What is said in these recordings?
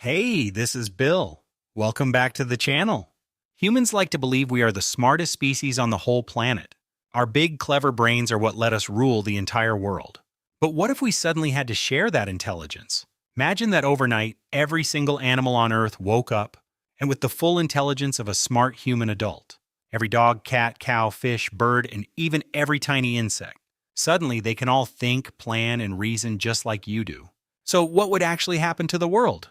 Hey, this is Bill. Welcome back to the channel. Humans like to believe we are the smartest species on the whole planet. Our big, clever brains are what let us rule the entire world. But what if we suddenly had to share that intelligence? Imagine that overnight, every single animal on Earth woke up, and with the full intelligence of a smart human adult. Every dog, cat, cow, fish, bird, and even every tiny insect. Suddenly, they can all think, plan, and reason just like you do. So what would actually happen to the world?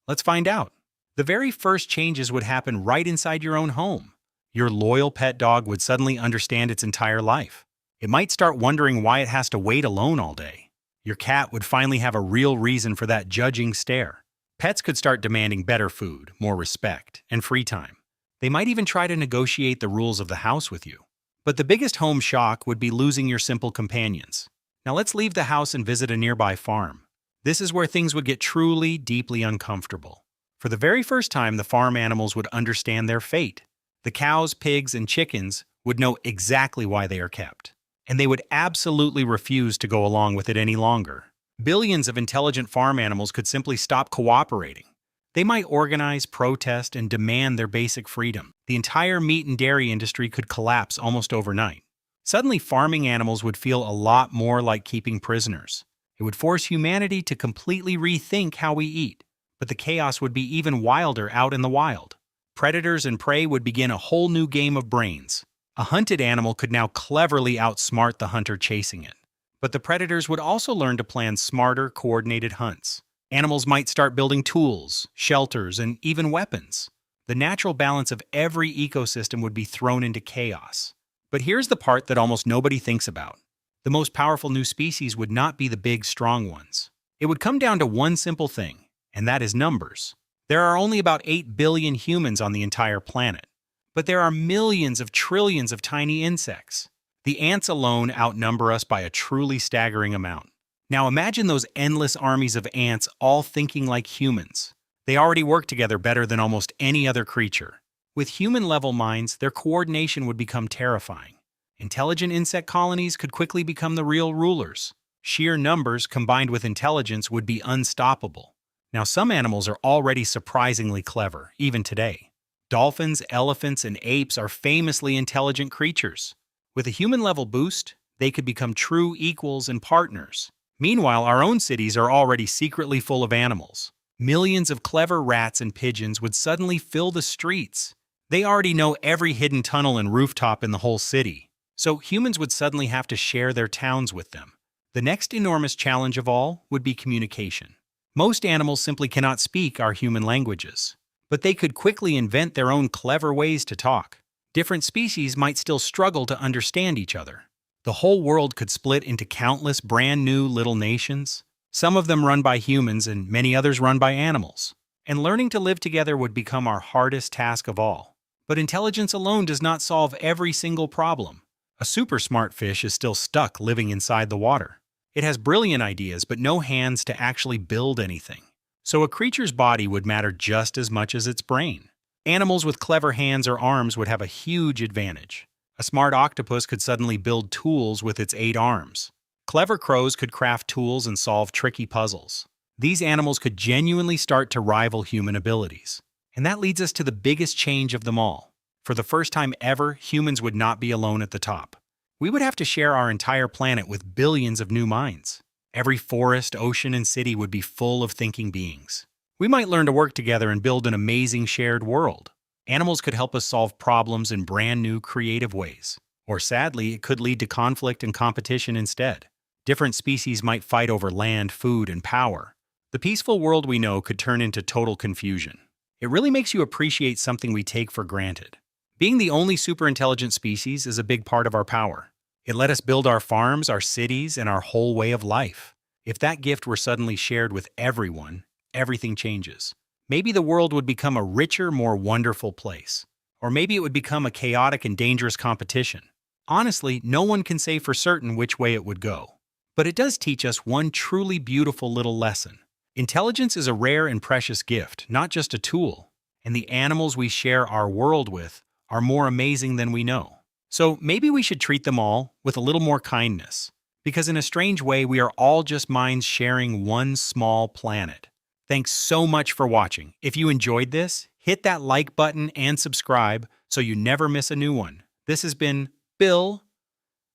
Let's find out. The very first changes would happen right inside your own home. Your loyal pet dog would suddenly understand its entire life. It might start wondering why it has to wait alone all day. Your cat would finally have a real reason for that judging stare. Pets could start demanding better food, more respect, and free time. They might even try to negotiate the rules of the house with you. But the biggest home shock would be losing your simple companions. Now let's leave the house and visit a nearby farm. This is where things would get truly, deeply uncomfortable. For the very first time, the farm animals would understand their fate. The cows, pigs, and chickens would know exactly why they are kept. And they would absolutely refuse to go along with it any longer. Billions of intelligent farm animals could simply stop cooperating. They might organize, protest, and demand their basic freedom. The entire meat and dairy industry could collapse almost overnight. Suddenly, farming animals would feel a lot more like keeping prisoners. It would force humanity to completely rethink how we eat, but the chaos would be even wilder out in the wild. Predators and prey would begin a whole new game of brains. A hunted animal could now cleverly outsmart the hunter chasing it. But the predators would also learn to plan smarter, coordinated hunts. Animals might start building tools, shelters, and even weapons. The natural balance of every ecosystem would be thrown into chaos. But here's the part that almost nobody thinks about. The most powerful new species would not be the big, strong ones. It would come down to one simple thing, and that is numbers. There are only about 8 billion humans on the entire planet, but there are millions of trillions of tiny insects. The ants alone outnumber us by a truly staggering amount. Now imagine those endless armies of ants all thinking like humans. They already work together better than almost any other creature. With human-level minds, their coordination would become terrifying. Intelligent insect colonies could quickly become the real rulers. Sheer numbers combined with intelligence would be unstoppable. Now, some animals are already surprisingly clever, even today. Dolphins, elephants, and apes are famously intelligent creatures. With a human-level boost, they could become true equals and partners. Meanwhile, our own cities are already secretly full of animals. Millions of clever rats and pigeons would suddenly fill the streets. They already know every hidden tunnel and rooftop in the whole city. So humans would suddenly have to share their towns with them. The next enormous challenge of all would be communication. Most animals simply cannot speak our human languages, but they could quickly invent their own clever ways to talk. Different species might still struggle to understand each other. The whole world could split into countless brand new little nations, some of them run by humans and many others run by animals. And learning to live together would become our hardest task of all. But intelligence alone does not solve every single problem. A super smart fish is still stuck living inside the water. It has brilliant ideas but no hands to actually build anything. So a creature's body would matter just as much as its brain. Animals with clever hands or arms would have a huge advantage. A smart octopus could suddenly build tools with its 8 arms. Clever crows could craft tools and solve tricky puzzles. These animals could genuinely start to rival human abilities. And that leads us to the biggest change of them all. For the first time ever, humans would not be alone at the top. We would have to share our entire planet with billions of new minds. Every forest, ocean, and city would be full of thinking beings. We might learn to work together and build an amazing shared world. Animals could help us solve problems in brand new, creative ways. Or sadly, it could lead to conflict and competition instead. Different species might fight over land, food, and power. The peaceful world we know could turn into total confusion. It really makes you appreciate something we take for granted. Being the only super-intelligent species is a big part of our power. It let us build our farms, our cities, and our whole way of life. If that gift were suddenly shared with everyone, everything changes. Maybe the world would become a richer, more wonderful place. Or maybe it would become a chaotic and dangerous competition. Honestly, no one can say for certain which way it would go. But it does teach us one truly beautiful little lesson. Intelligence is a rare and precious gift, not just a tool. And the animals we share our world with are more amazing than we know. So maybe we should treat them all with a little more kindness. Because in a strange way, we are all just minds sharing one small planet. Thanks so much for watching. If you enjoyed this, hit that like button and subscribe so you never miss a new one. This has been Bill.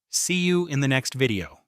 See you in the next video.